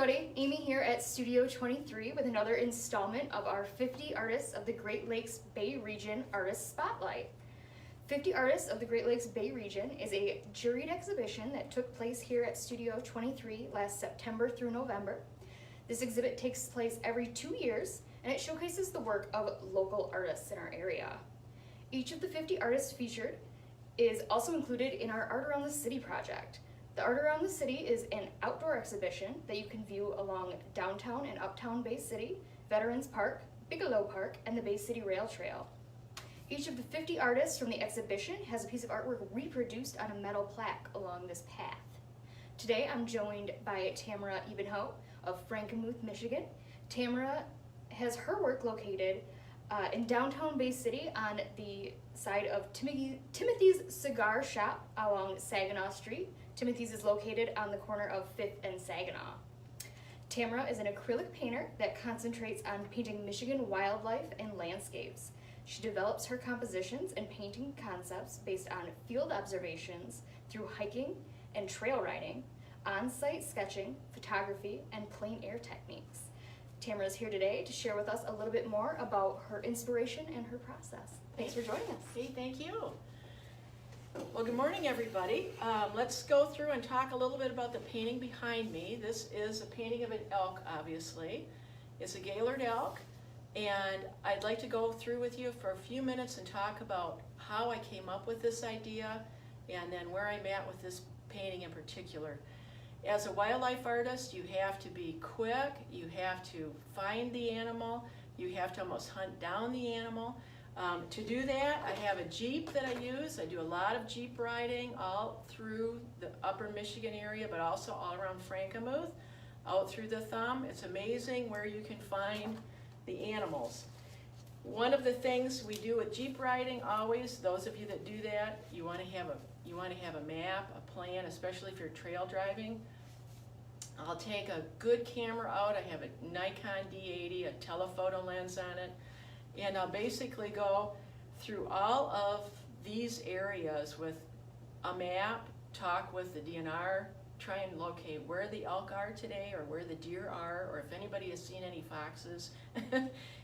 everybody, Amy here at Studio 23 with another installment of our 50 Artists of the Great Lakes Bay Region Artist Spotlight. 50 Artists of the Great Lakes Bay Region is a juried exhibition that took place here at Studio 23 last September through November. This exhibit takes place every 2 years and it showcases the work of local artists in our area. Each of the 50 artists featured is also included in our Art Around the City project. The Art Around the City is an outdoor exhibition that you can view along downtown and uptown Bay City, Veterans Park, Bigelow Park, and the Bay City Rail Trail. Each of the 50 artists from the exhibition has a piece of artwork reproduced on a metal plaque along this path. Today I'm joined by Tamara Ebenhoeh of Frankenmuth, Michigan. Tamara has her work located in downtown Bay City on the side of Timothy's Cigar Shop along Saginaw Street. Timothy's is located on the corner of 5th and Saginaw. Tamara is an acrylic painter that concentrates on painting Michigan wildlife and landscapes. She develops her compositions and painting concepts based on field observations through hiking and trail riding, on-site sketching, photography, and plein air techniques. Tamara is here today to share with us a little bit more about her inspiration and her process. Thanks for joining us. Hey, thank you. Well, good morning, everybody. Let's go through and talk a little bit about the painting behind me. This is a painting of an elk, obviously. It's a Gaylord elk, and I'd like to go through with you for a few minutes and talk about how I came up with this idea and then where I'm at with this painting in particular. As a wildlife artist, you have to be quick, you have to find the animal, you have to almost hunt down the animal. To do that, I have a Jeep that I use. I do a lot of Jeep riding all through the upper Michigan area, but also all around Frankenmuth, out through the Thumb. It's amazing where you can find the animals. One of the things we do with Jeep riding always, those of you that do that, you want to have a map, a plan, especially if you're trail driving. I'll take a good camera out. I have a Nikon D80, a telephoto lens on it. And I'll basically go through all of these areas with a map, talk with the DNR, try and locate where the elk are today or where the deer are, or if anybody has seen any foxes.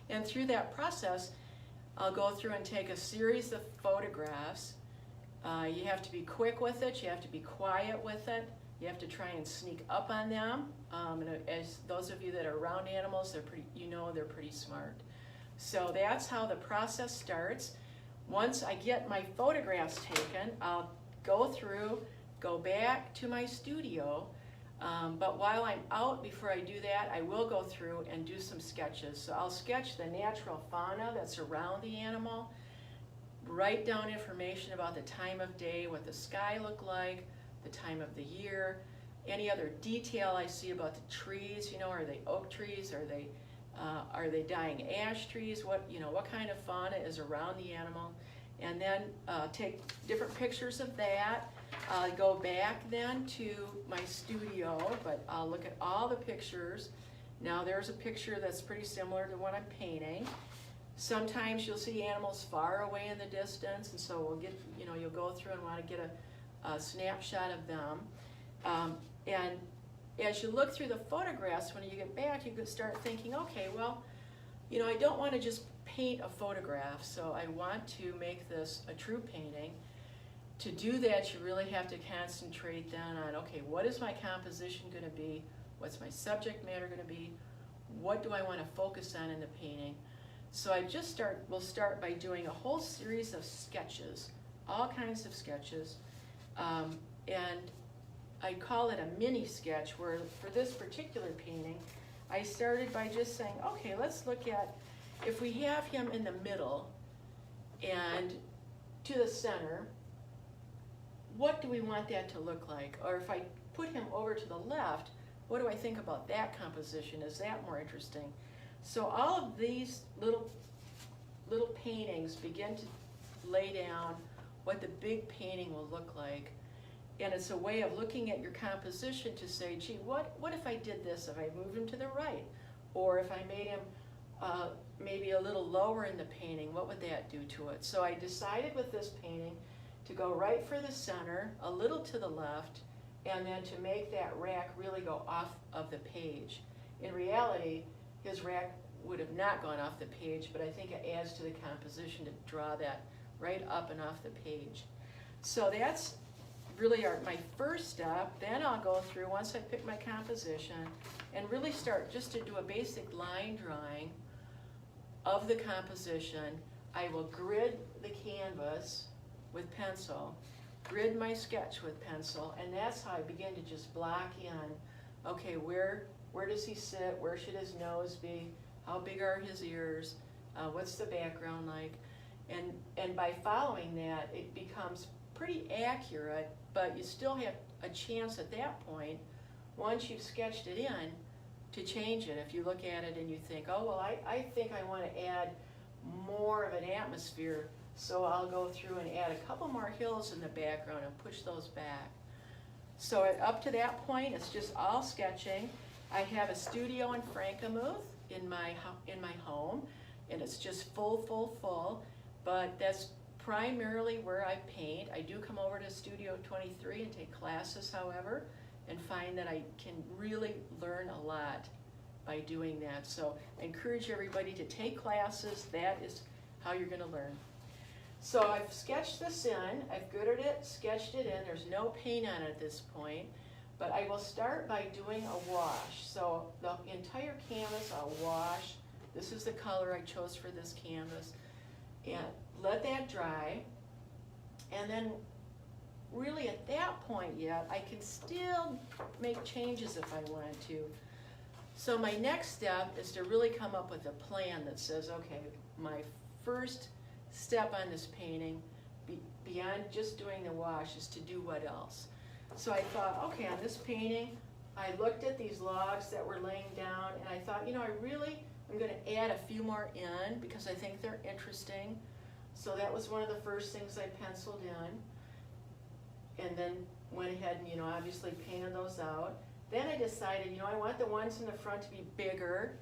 And through that process, I'll go through and take a series of photographs. You have to be quick with it, you have to be quiet with it, you have to try and sneak up on them. And as those of you that are around animals, they're pretty smart. So that's how the process starts. Once I get my photographs taken, I'll go through, go back to my studio, but while I'm out, before I do that, I will go through and do some sketches. So I'll sketch the natural fauna that's around the animal, write down information about the time of day, what the sky looked like, the time of the year, any other detail I see about the trees, are they oak trees, are they dying ash trees, what kind of fauna is around the animal, and then take different pictures of that. Go back then to my studio, but I'll look at all the pictures. Now there's a picture that's pretty similar to what I'm painting. Sometimes you'll see animals far away in the distance, and so we'll get, you'll go through and want to get a snapshot of them. And as you look through the photographs, when you get back, you could start thinking, okay, well, I don't want to just paint a photograph, so I want to make this a true painting. To do that, you really have to concentrate then on, okay, what is my composition going to be? What's my subject matter going to be? What do I want to focus on in the painting? So we'll start by doing a whole series of sketches, all kinds of sketches, and I call it a mini sketch, where for this particular painting, I started by just saying, okay, let's look at, if we have him in the middle and to the center, what do we want that to look like? Or if I put him over to the left, what do I think about that composition? Is that more interesting? So all of these little paintings begin to lay down what the big painting will look like. And it's a way of looking at your composition to say, gee, what if I did this, if I moved him to the right? Or if I made him maybe a little lower in the painting, what would that do to it? So I decided with this painting to go right for the center, a little to the left, and then to make that rack really go off of the page. In reality, his rack would have not gone off the page, but I think it adds to the composition to draw that right up and off the page. So that's really my first step. Then I'll go through, once I pick my composition, and really start just to do a basic line drawing of the composition. I will grid the canvas with pencil, grid my sketch with pencil, and that's how I begin to just block in, okay, where does he sit, where should his nose be, how big are his ears, what's the background like, and by following that, it becomes pretty accurate, but you still have a chance at that point, once you've sketched it in, to change it. If you look at it and you think, oh, well, I think I want to add more of an atmosphere, so I'll go through and add a couple more hills in the background and push those back. So up to that point, it's just all sketching. I have a studio in Frankenmuth in my home, and it's just full, but that's primarily where I paint. I do come over to Studio 23 and take classes, however, and find that I can really learn a lot by doing that. So I encourage everybody to take classes. That is how you're going to learn. So I've sketched this in, I've gridded it, sketched it in. There's no paint on it at this point, but I will start by doing a wash. So the entire canvas I'll wash. This is the color I chose for this canvas. And let that dry. And then really at that point yet, I can still make changes if I wanted to. So my next step is to really come up with a plan that says, okay, my first step on this painting, beyond just doing the wash, is to do what else. So I thought, okay, on this painting, I looked at these logs that were laying down, and I thought, I'm going to add a few more in because I think they're interesting. So that was one of the first things I penciled in, and then went ahead and, obviously painted those out. Then I decided, I want the ones in the front to be bigger.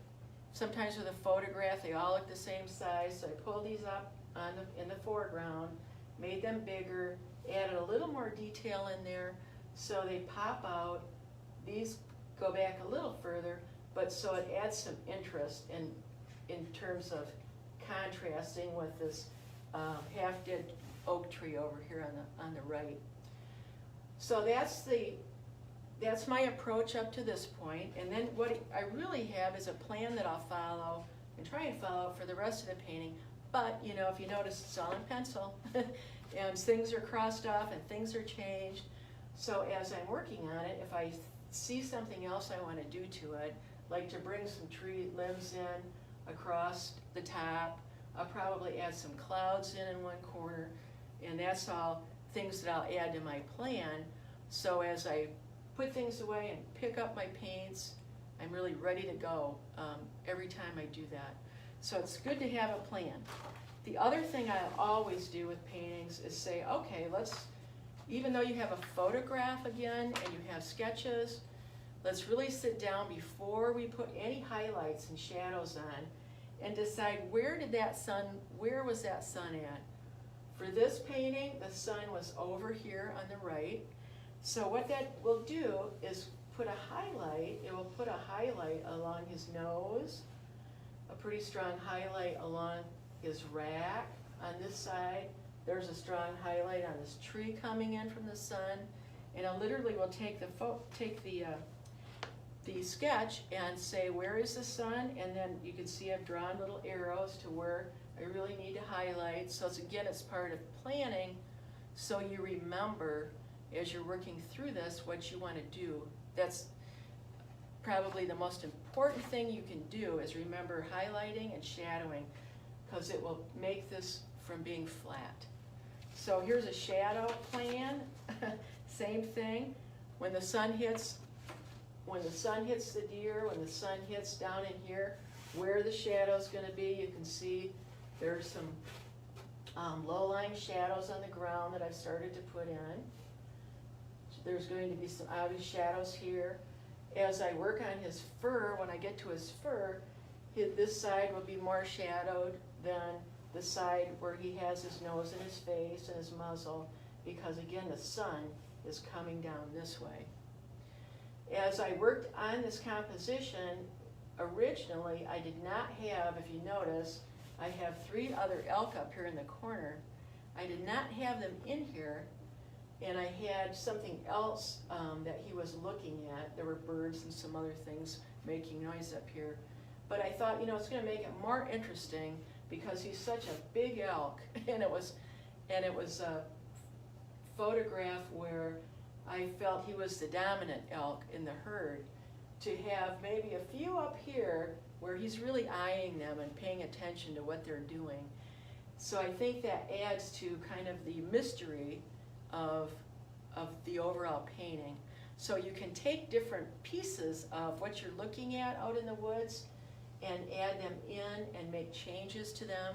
Sometimes with a photograph, they all look the same size, so I pulled these up in the foreground, made them bigger, added a little more detail in there so they pop out. These go back a little further, but so it adds some interest in terms of contrasting with this half-dead oak tree over here on the right. So that's my approach up to this point, and then what I really have is a plan that I'll follow and try and follow for the rest of the painting. But if you notice, it's all in pencil, and things are crossed off and things are changed. So as I'm working on it, if I see something else I want to do to it, like to bring some tree limbs in across the top, I'll probably add some clouds in one corner, and that's all things that I'll add to my plan. So as I put things away and pick up my paints, I'm really ready to go every time I do that. So it's good to have a plan. The other thing I always do with paintings is say, okay, even though you have a photograph again and you have sketches, let's really sit down before we put any highlights and shadows on and decide where was that sun at? For this painting, the sun was over here on the right. So what that will do is put a highlight. It will put a highlight along his nose, a pretty strong highlight along his rack on this side. There's a strong highlight on this tree coming in from the sun. And I literally will take the sketch and say, where is the sun? And then you can see I've drawn little arrows to where I really need to highlight. So it's part of planning, so you remember as you're working through this what you want to do. That's probably the most important thing you can do, is remember highlighting and shadowing, because it will make this from being flat. So here's a shadow plan. Same thing. When the sun hits the deer, when the sun hits down in here, where the shadow's going to be, you can see there's some low-lying shadows on the ground that I've started to put in. There's going to be some obvious shadows here. As I work on his fur, when I get to his fur, this side will be more shadowed than the side where he has his nose and his face and his muzzle, because again, the sun is coming down this way. As I worked on this composition, originally I did not have, if you notice, I have 3 other elk up here in the corner. I did not have them in here, and I had something else that he was looking at. There were birds and some other things making noise up here. But I thought, you know, it's gonna make it more interesting because he's such a big elk, and it was a photograph where I felt he was the dominant elk in the herd, to have maybe a few up here where he's really eyeing them and paying attention to what they're doing. So I think that adds to kind of the mystery of the overall painting. So you can take different pieces of what you're looking at out in the woods and add them in and make changes to them.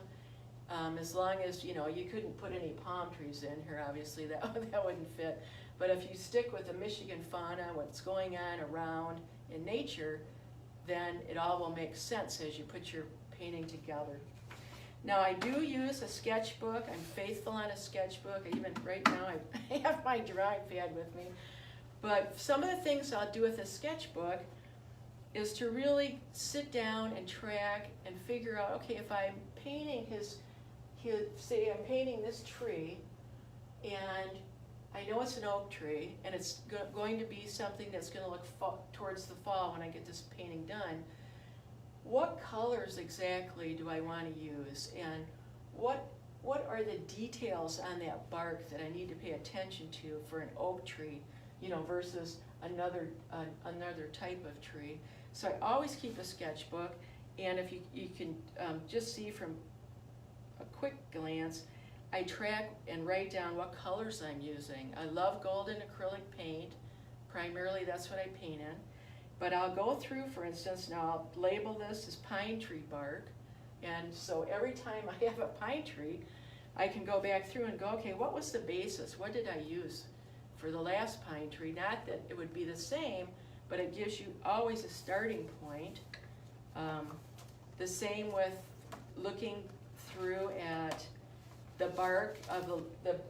As long as, you know, you couldn't put any palm trees in here, obviously, that wouldn't fit. But if you stick with the Michigan fauna, what's going on around in nature, then it all will make sense as you put your painting together. Now I do use a sketchbook. I'm faithful on a sketchbook. Even right now I have my drawing pad with me. But some of the things I'll do with a sketchbook is to really sit down and track and figure out, okay, if I'm painting say I'm painting this tree, and I know it's an oak tree, and it's going to be something that's going to look towards the fall when I get this painting done. What colors exactly do I want to use, and what are the details on that bark that I need to pay attention to for an oak tree, you know, versus another type of tree? So I always keep a sketchbook, and if you can just see from a quick glance, I track and write down what colors I'm using. I love golden acrylic paint. Primarily that's what I paint in. But I'll go through, for instance, now I'll label this as pine tree bark. And so every time I have a pine tree, I can go back through and go, okay, what was the basis? What did I use for the last pine tree? Not that it would be the same, but it gives you always a starting point. The same with looking through at the bark of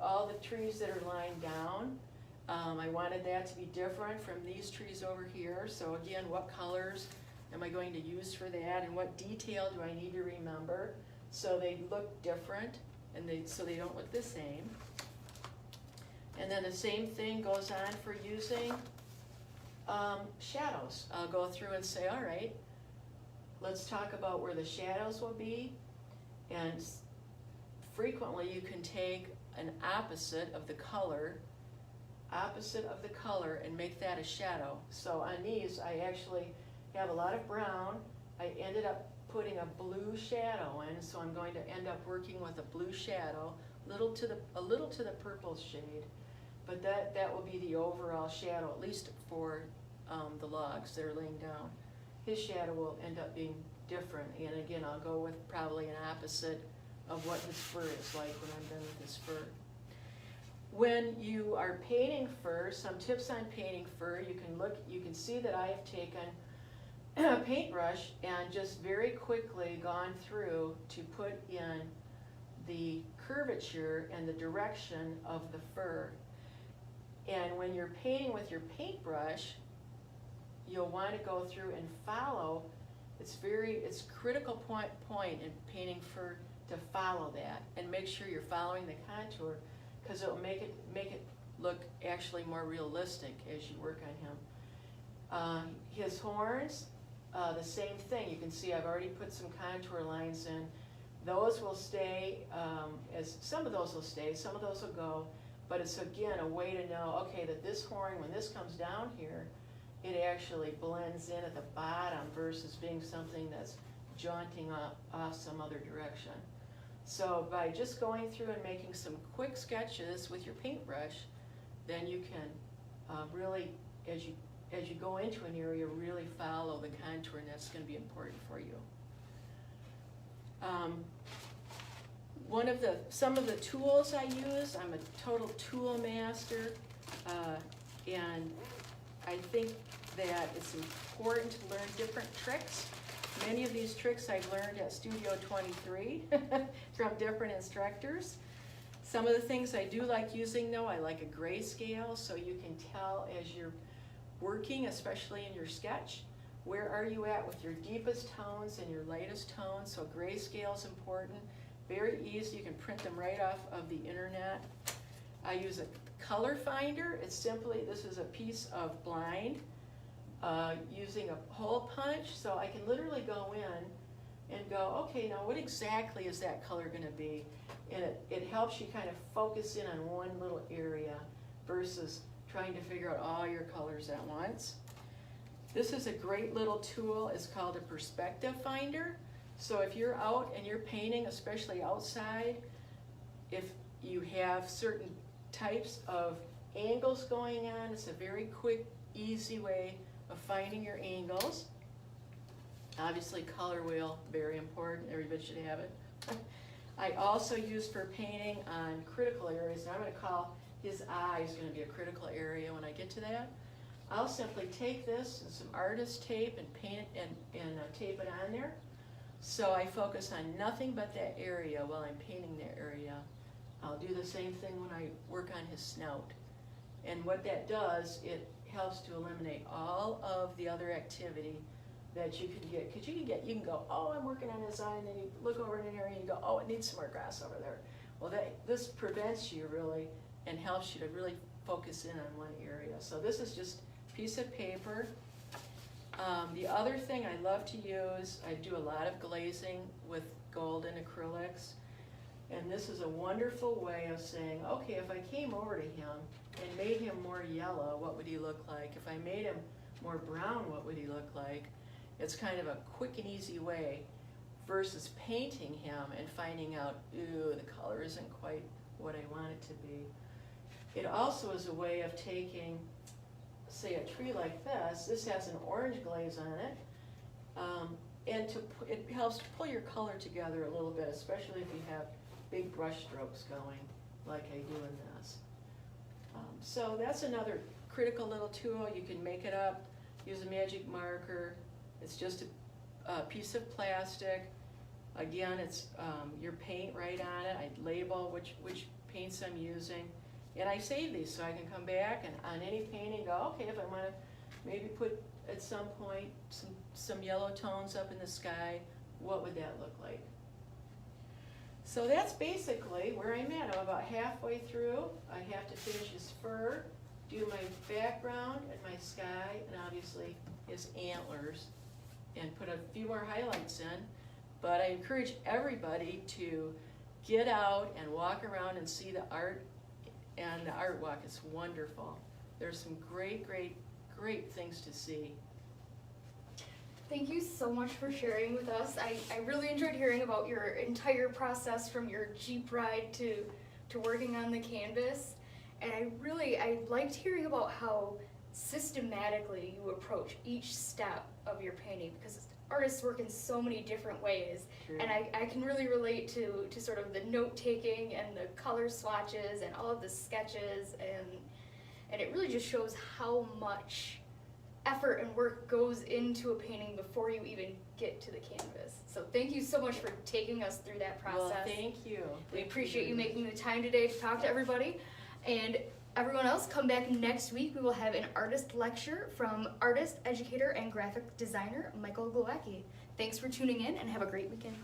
all the trees that are lying down. I wanted that to be different from these trees over here. So again, what colors am I going to use for that, and what detail do I need to remember so they look different and so they don't look the same. And then the same thing goes on for using shadows. I'll go through and say, all right, let's talk about where the shadows will be. And frequently you can take an opposite of the color and make that a shadow. So on these, I actually have a lot of brown. I ended up putting a blue shadow in, so I'm going to end up working with a blue shadow, a little to the purple shade. But that will be the overall shadow, at least for the logs that are laying down. His shadow will end up being different, and again, I'll go with probably an opposite of what his fur is like when I'm done with his fur. When you are painting fur, some tips on painting fur, you can see that I have taken a paintbrush and just very quickly gone through to put in the curvature and the direction of the fur. And when you're painting with your paintbrush, you'll want to go through and follow. It's critical point in painting fur to follow that and make sure you're following the contour, because it'll make it look actually more realistic as you work on him. His horns, the same thing. You can see I've already put some contour lines in. Those will stay, some of those will stay, some of those will go, but it's again a way to know, okay, that this horn, when this comes down here, it actually blends in at the bottom versus being something that's jaunting off some other direction. So by just going through and making some quick sketches with your paintbrush, then you can really, as you go into an area, really follow the contour, and that's going to be important for you. Some of the tools I use, I'm a total tool master, and I think that it's important to learn different tricks. Many of these tricks I've learned at Studio 23 from different instructors. Some of the things I do like using though, I like a grayscale so you can tell as you're working, especially in your sketch, where are you at with your deepest tones and your lightest tones. So grayscale is important. Very easy, you can print them right off of the internet. I use a color finder. It's simply, this is a piece of blind using a hole punch. So I can literally go in and go, okay, now what exactly is that color gonna be? And it helps you kind of focus in on one little area versus trying to figure out all your colors at once. This is a great little tool. It's called a perspective finder. So if you're out and you're painting, especially outside, if you have certain types of angles going on, it's a very quick, easy way of finding your angles. Obviously color wheel, very important, everybody should have it. I also use for painting on critical areas, and I'm going to call his eye is going to be a critical area when I get to that. I'll simply take this and some artist tape and paint it and tape it on there. So I focus on nothing but that area while I'm painting that area. I'll do the same thing when I work on his snout. And what that does, it helps to eliminate all of the other activity that you can get. Because you can go, oh, I'm working on his eye, and then you look over in an area and you go, oh, it needs some more grass over there. Well, this prevents you really and helps you to really focus in on one area. So this is just a piece of paper. The other thing I love to use, I do a lot of glazing with golden acrylics. And this is a wonderful way of saying, okay, if I came over to him and made him more yellow, what would he look like? If I made him more brown, what would he look like? It's kind of a quick and easy way versus painting him and finding out, ooh, the color isn't quite what I want it to be. It also is a way of taking, say, a tree like this. This has an orange glaze on it, and it helps to pull your color together a little bit, especially if you have big brush strokes going like I do in this. So that's another critical little tool. You can make it up, use a magic marker. It's just a piece of plastic. Again, it's your paint right on it. I label which paints I'm using. And I save these so I can come back and on any painting go, okay, if I want to maybe put at some point some yellow tones up in the sky, what would that look like? So that's basically where I'm at. I'm about halfway through. I have to finish his fur, do my background and my sky, and obviously his antlers, and put a few more highlights in. But I encourage everybody to get out and walk around and see the art, and the art walk is wonderful. There's some great, great, great things to see. Thank you so much for sharing with us. I really enjoyed hearing about your entire process from your Jeep ride to working on the canvas. And I liked hearing about how systematically you approach each step of your painting, because artists work in so many different ways. True. And I can really relate to sort of the note-taking and the color swatches and all of the sketches, and it really just shows how much effort and work goes into a painting before you even get to the canvas. So thank you so much for taking us through that process. Well, thank you. We appreciate you making the time today to talk to everybody. And everyone else, come back next week. We will have an artist lecture from artist, educator, and graphic designer Michael Glowacki. Thanks for tuning in and have a great weekend.